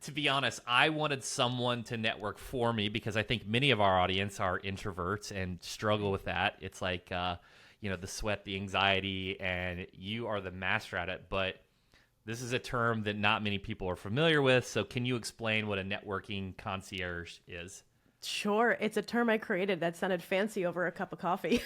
To be honest, I wanted someone to network for me because I think many of our audience are introverts and struggle with that. It's like, the sweat, the anxiety, and you are the master at it. But this is a term that not many people are familiar with. So can you explain what a networking concierge is? Sure. It's a term I created that sounded fancy over a cup of coffee.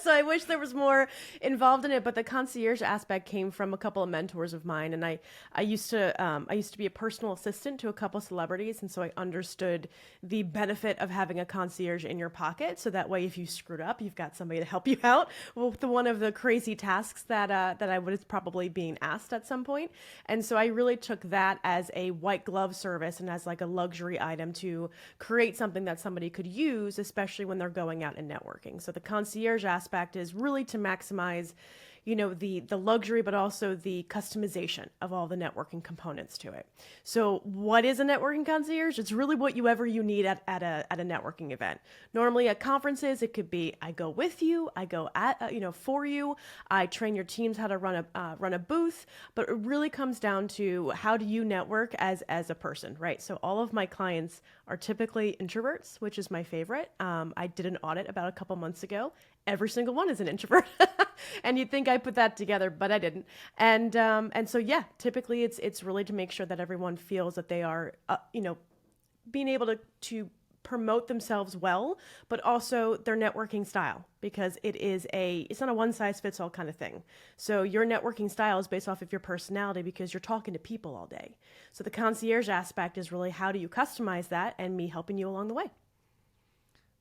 So I wish there was more involved in it, but the concierge aspect came from a couple of mentors of mine. And I used to be a personal assistant to a couple of celebrities. And so I understood the benefit of having a concierge in your pocket. So that way, if you screwed up, you've got somebody to help you out with one of the crazy tasks that I was probably being asked at some point. And so I really took that as a white glove service and as like a luxury item to create something that somebody could use, especially when they're going out and networking. So the concierge aspect is really to maximize, the luxury, but also the customization of all the networking components to it. So what is a networking concierge? It's really whatever you need at a networking event. Normally at conferences, it could be, I go with you, I go for you, I train your teams how to run a booth, but it really comes down to how do you network as a person, right? So all of my clients are typically introverts, which is my favorite. I did an audit about a couple months ago. Every single one is an introvert. And you'd think I put that together, but I didn't. And so, yeah, typically it's really to make sure that everyone feels that they are, being able to promote themselves well, but also their networking style, because it's not a one size fits all kind of thing. So your networking style is based off of your personality because you're talking to people all day. So the concierge aspect is really how do you customize that, and me helping you along the way.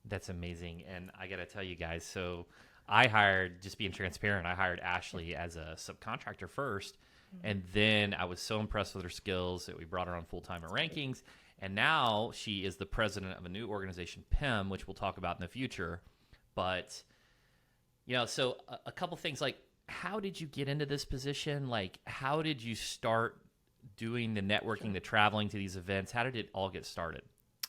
That's amazing. And I got to tell you guys, so I hired, just being transparent, I hired Ashley as a subcontractor first. And then I was so impressed with her skills that we brought her on full-time at Rankings. And now she is the president of a new organization, PIM, which we'll talk about in the future. But, so a couple things, like, how did you get into this position? Like, how did you start doing the networking, the traveling to these events? How did it all get started?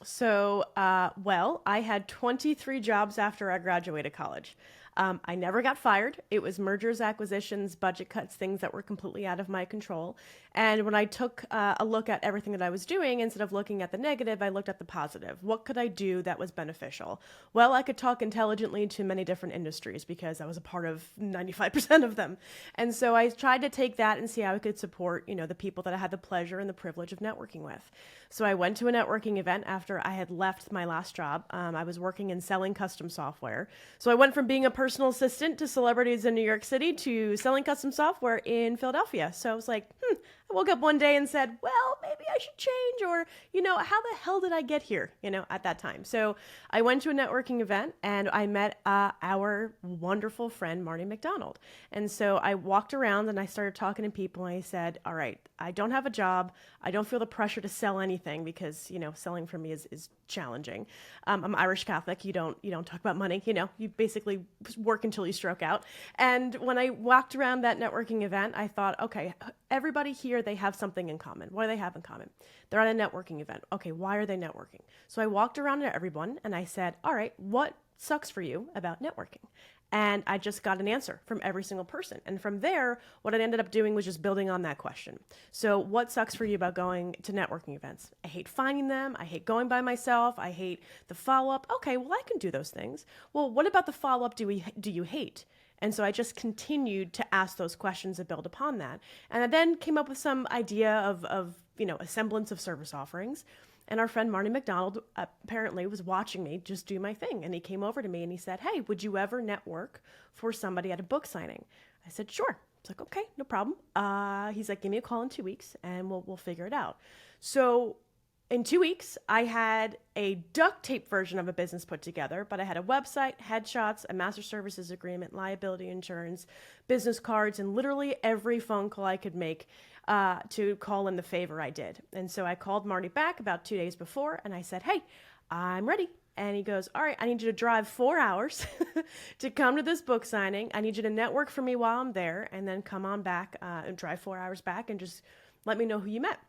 So, I had 23 jobs after I graduated college. I never got fired. It was mergers, acquisitions, budget cuts, things that were completely out of my control. And when I took a look at everything that I was doing, instead of looking at the negative, I looked at the positive. What could I do that was beneficial? Well, I could talk intelligently to many different industries because I was a part of 95% of them. And so I tried to take that and see how I could support, the people that I had the pleasure and the privilege of networking with. So I went to a networking event after I had left my last job. I was working in selling custom software. So I went from being a personal assistant to celebrities in New York City to selling custom software in Philadelphia. So I was like, I woke up one day and said, well, maybe I should change, or, how the hell did I get here, at that time? So I went to a networking event and I met our wonderful friend, Marty McDonald. And so I walked around and I started talking to people and I said, all right, I don't have a job. I don't feel the pressure to sell anything because, selling for me is challenging. I'm Irish Catholic. You don't talk about money. You basically work until you stroke out. And when I walked around that networking event, I thought, okay, everybody here, they have something in common. What do they have in common? They're at a networking event. Okay, why are they networking? So I walked around to everyone and I said, all right, what sucks for you about networking? And I just got an answer from every single person. And from there, what I ended up doing was just building on that question. So what sucks for you about going to networking events? I hate finding them. I hate going by myself. I hate the follow-up. Okay, well, I can do those things. Well, what about the follow-up do you hate? And so I just continued to ask those questions and build upon that. And I then came up with some idea of a semblance of service offerings. And our friend Marty McDonald apparently was watching me just do my thing. And he came over to me and he said, hey, would you ever network for somebody at a book signing? I said, sure. It's like, okay, no problem. He's like, give me a call in 2 weeks and we'll figure it out. So in 2 weeks, I had a duct tape version of a business put together, but I had a website, headshots, a master services agreement, liability insurance, business cards, and literally every phone call I could make to call in the favor I did. And so I called Marty back about 2 days before and I said, hey, I'm ready. And he goes, all right, I need you to drive 4 hours to come to this book signing. I need you to network for me while I'm there and then come on back and drive 4 hours back and just let me know who you met.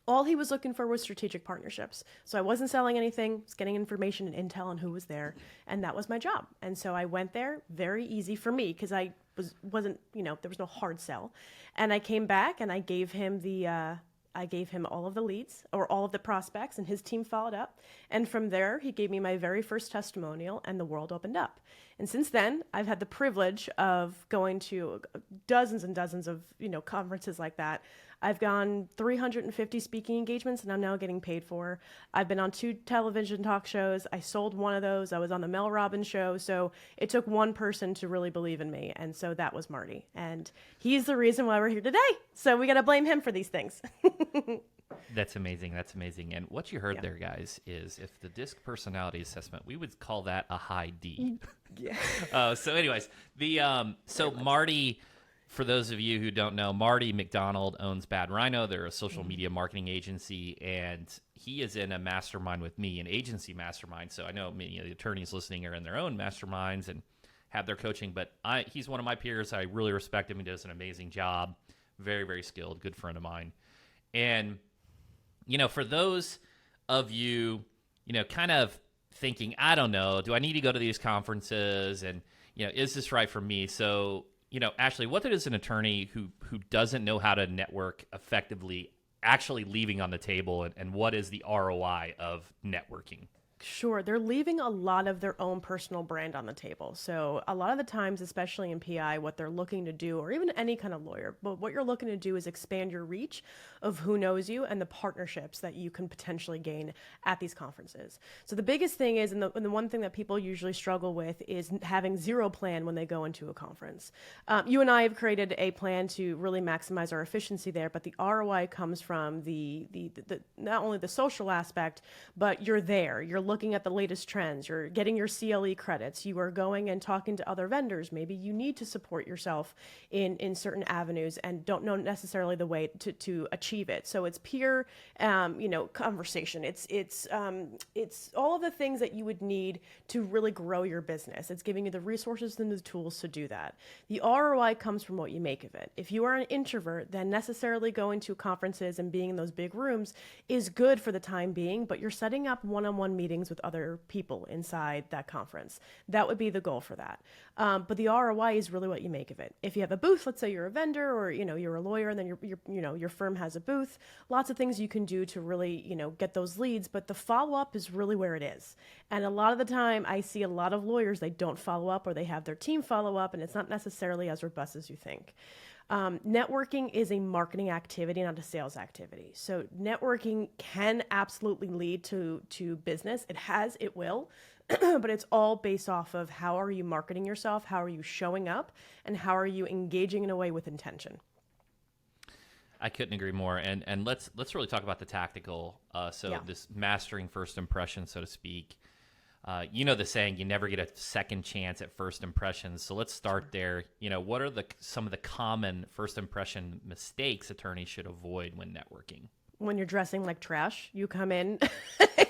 All he was looking for was strategic partnerships. So I wasn't selling anything, was getting information and intel on who was there, and that was my job. And so I went there, very easy for me because wasn't there was no hard sell. And I came back and I gave him the I gave him all of the leads or all of the prospects, and his team followed up. And from there, he gave me my very first testimonial, and the world opened up. And since then, I've had the privilege of going to dozens and dozens of, conferences like that. I've gone 350 speaking engagements, and I'm now getting paid for. I've been on 2 television talk shows. I sold one of those. I was on the Mel Robbins show. So it took one person to really believe in me. And so that was Marty. And he's the reason why we're here today. So we got to blame him for these things. That's amazing. That's amazing. And what you heard there, guys, is if the DISC personality assessment, we would call that a high D. Yeah. So anyways, so Marty, for those of you who don't know, Marty McDonald owns Bad Rhino. They're a social media marketing agency, and he is in a mastermind with me, an agency mastermind. So I know many of the attorneys listening are in their own masterminds and have their coaching, but he's one of my peers. I really respect him. He does an amazing job. Very, very skilled, good friend of mine. And, for those of you, kind of thinking, I don't know, do I need to go to these conferences? And, is this right for me? So, Ashley, what is an attorney who doesn't know how to network effectively actually leaving on the table, and what is the ROI of networking? Sure. They're leaving a lot of their own personal brand on the table. So a lot of the times, especially in PI, what they're looking to do, or even any kind of lawyer, but what you're looking to do is expand your reach of who knows you and the partnerships that you can potentially gain at these conferences. So the biggest thing is, and the one thing that people usually struggle with is having zero plan when they go into a conference. You and I have created a plan to really maximize our efficiency there, but the ROI comes from the not only the social aspect, but you're there. You're looking at the latest trends. You're getting your CLE credits. You are going and talking to other vendors. Maybe you need to support yourself in certain avenues and don't know necessarily the way to achieve it. So it's peer, conversation. It's all of the things that you would need to really grow your business. It's giving you the resources and the tools to do that. The ROI comes from what you make of it. If you are an introvert, then necessarily going to conferences and being in those big rooms is good for the time being, but you're setting up one-on-one meetings with other people inside that conference. That would be the goal for that. But the ROI is really what you make of it. If you have a booth, let's say you're a vendor or you're a lawyer, and then your firm has a booth. Lots of things you can do to really get those leads. But the follow up is really where it is. And a lot of the time, I see a lot of lawyers, they don't follow up, or they have their team follow up, and it's not necessarily as robust as you think. Networking is a marketing activity, not a sales activity. So networking can absolutely lead to business. It will, but it's all based off of how are you marketing yourself, how are you showing up, and how are you engaging in a way with intention. I couldn't agree more. And let's really talk about the tactical. This mastering first impression, so to speak. The saying, you never get a second chance at first impressions. So let's start there. What are some of the common first impression mistakes attorneys should avoid when networking? When you're dressing like trash, you come in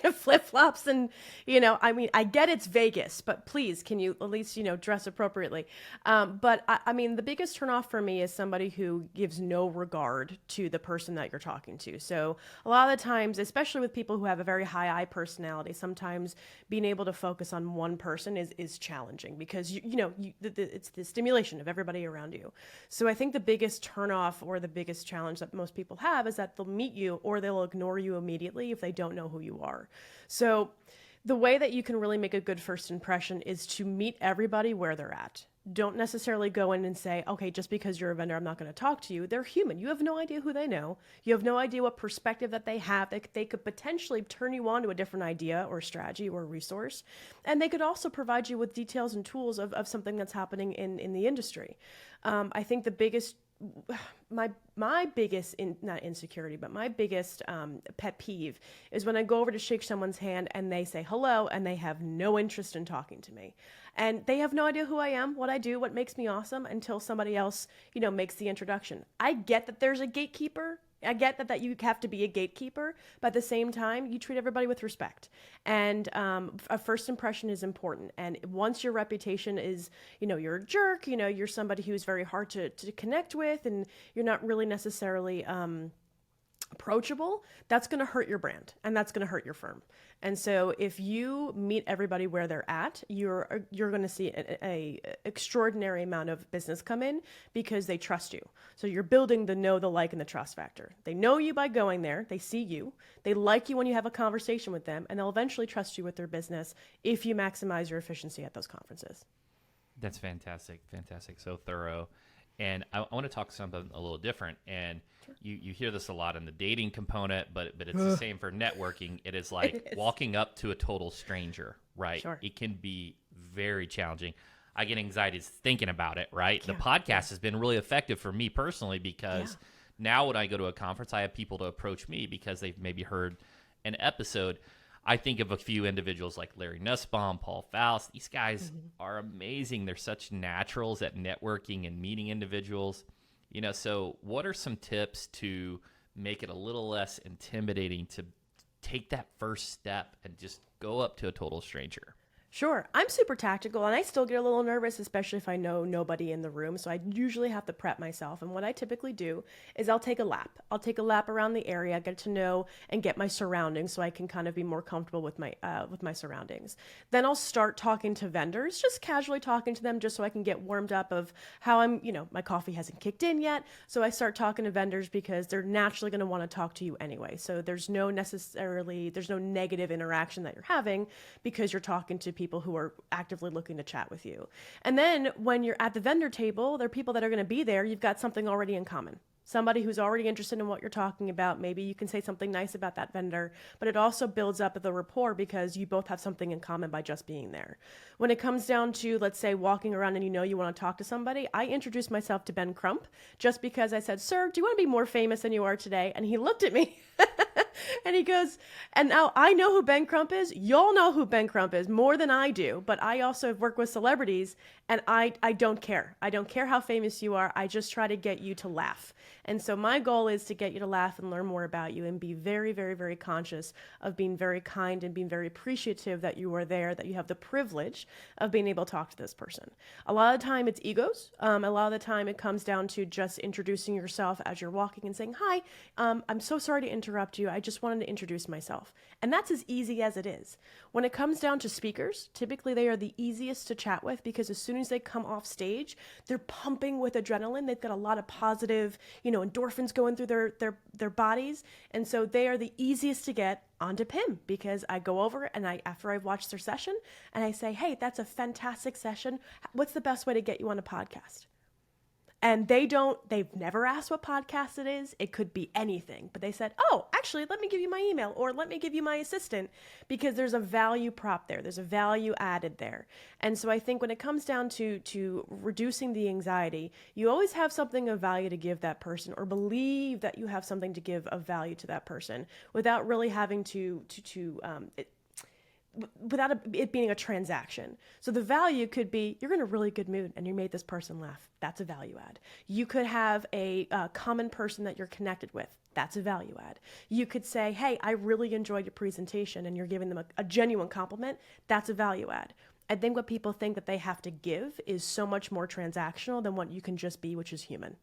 in flip-flops and, I get it's Vegas, but please, can you at least, dress appropriately? But the biggest turnoff for me is somebody who gives no regard to the person that you're talking to. So a lot of the times, especially with people who have a very high I personality, sometimes being able to focus on one person is challenging because, it's the stimulation of everybody around you. So I think the biggest turnoff or the biggest challenge that most people have is that they'll meet you or they'll ignore you immediately if they don't know who you are. So the way that you can really make a good first impression is to meet everybody where they're at. Don't necessarily go in and say, okay, just because you're a vendor, I'm not going to talk to you. They're human. You have no idea who they know. You have no idea what perspective that they have. They could potentially turn you on to a different idea or strategy or resource. And they could also provide you with details and tools of something that's happening in the industry. I think the biggest my biggest not insecurity, but my biggest pet peeve is when I go over to shake someone's hand and they say hello and they have no interest in talking to me. And they have no idea who I am, what I do, what makes me awesome until somebody else, makes the introduction. I get that there's a gatekeeper. I get that you have to be a gatekeeper, but at the same time, you treat everybody with respect. And a first impression is important. And once your reputation is, you're a jerk, you're somebody who's very hard to connect with, and you're not really necessarily approachable, that's going to hurt your brand and that's going to hurt your firm. And so if you meet everybody where they're at, you're going to see a extraordinary amount of business come in because they trust you. So you're building the know, the like, and the trust factor. They know you by going there. They see you. They like you when you have a conversation with them, and they'll eventually trust you with their business if you maximize your efficiency at those conferences. That's fantastic. Fantastic. So thorough. And I want to talk something a little different. And you hear this a lot in the dating component, but it's the same for networking. It is like walking up to a total stranger, right? Sure. It can be very challenging. I get anxiety thinking about it, right? Yeah. The podcast has been really effective for me personally because now when I go to a conference, I have people to approach me because they've maybe heard an episode. I think of a few individuals like Larry Nussbaum, Paul Faust. These guys are amazing. They're such naturals at networking and meeting individuals. So what are some tips to make it a little less intimidating to take that first step and just go up to a total stranger? Sure. I'm super tactical and I still get a little nervous, especially if I know nobody in the room. So I usually have to prep myself. And what I typically do is I'll take a lap. I'll take a lap around the area, get to know and get my surroundings so I can kind of be more comfortable with my surroundings. Then I'll start talking to vendors, just casually talking to them just so I can get warmed up of how my coffee hasn't kicked in yet. So I start talking to vendors because they're naturally going to want to talk to you anyway. So there's no negative interaction that you're having because you're talking to people who are actively looking to chat with you. And then when you're at the vendor table, there are people that are going to be there. You've got something already in common. Somebody who's already interested in what you're talking about. Maybe you can say something nice about that vendor, but it also builds up the rapport because you both have something in common by just being there. When it comes down to, let's say, walking around and you want to talk to somebody, I introduced myself to Ben Crump just because I said, "Sir, do you want to be more famous than you are today?" And he looked at me and he goes, "And now I know who Ben Crump is. Y'all know who Ben Crump is more than I do, but I also have worked with celebrities and I don't care. I don't care how famous you are. I just try to get you to laugh." And so my goal is to get you to laugh and learn more about you and be very, very, very conscious of being very kind and being very appreciative that you are there, that you have the privilege of being able to talk to this person. A lot of the time it's egos. A lot of the time it comes down to just introducing yourself as you're walking and saying, "Hi, I'm so sorry to interrupt you. I just wanted to introduce myself." And that's as easy as it is. When it comes down to speakers, typically they are the easiest to chat with because as soon as they come off stage, they're pumping with adrenaline. They've got a lot of positive, endorphins going through their bodies. And so they are the easiest to get onto PIM because I go over and after I've watched their session and I say, "Hey, that's a fantastic session. What's the best way to get you on a podcast?" And they've never asked what podcast it is. It could be anything, but they said, "Oh, actually, let me give you my email or let me give you my assistant," because there's a value prop there. There's a value added there. And so I think when it comes down to reducing the anxiety, you always have something of value to give that person or believe that you have something to give of value to that person without really having without it being a transaction. So the value could be you're in a really good mood and you made this person laugh. That's a value add. You could have a common person that you're connected with. That's a value add. You could say, "Hey, I really enjoyed your presentation," and you're giving them a genuine compliment. That's a value add. I think what people think that they have to give is so much more transactional than what you can just be, which is human.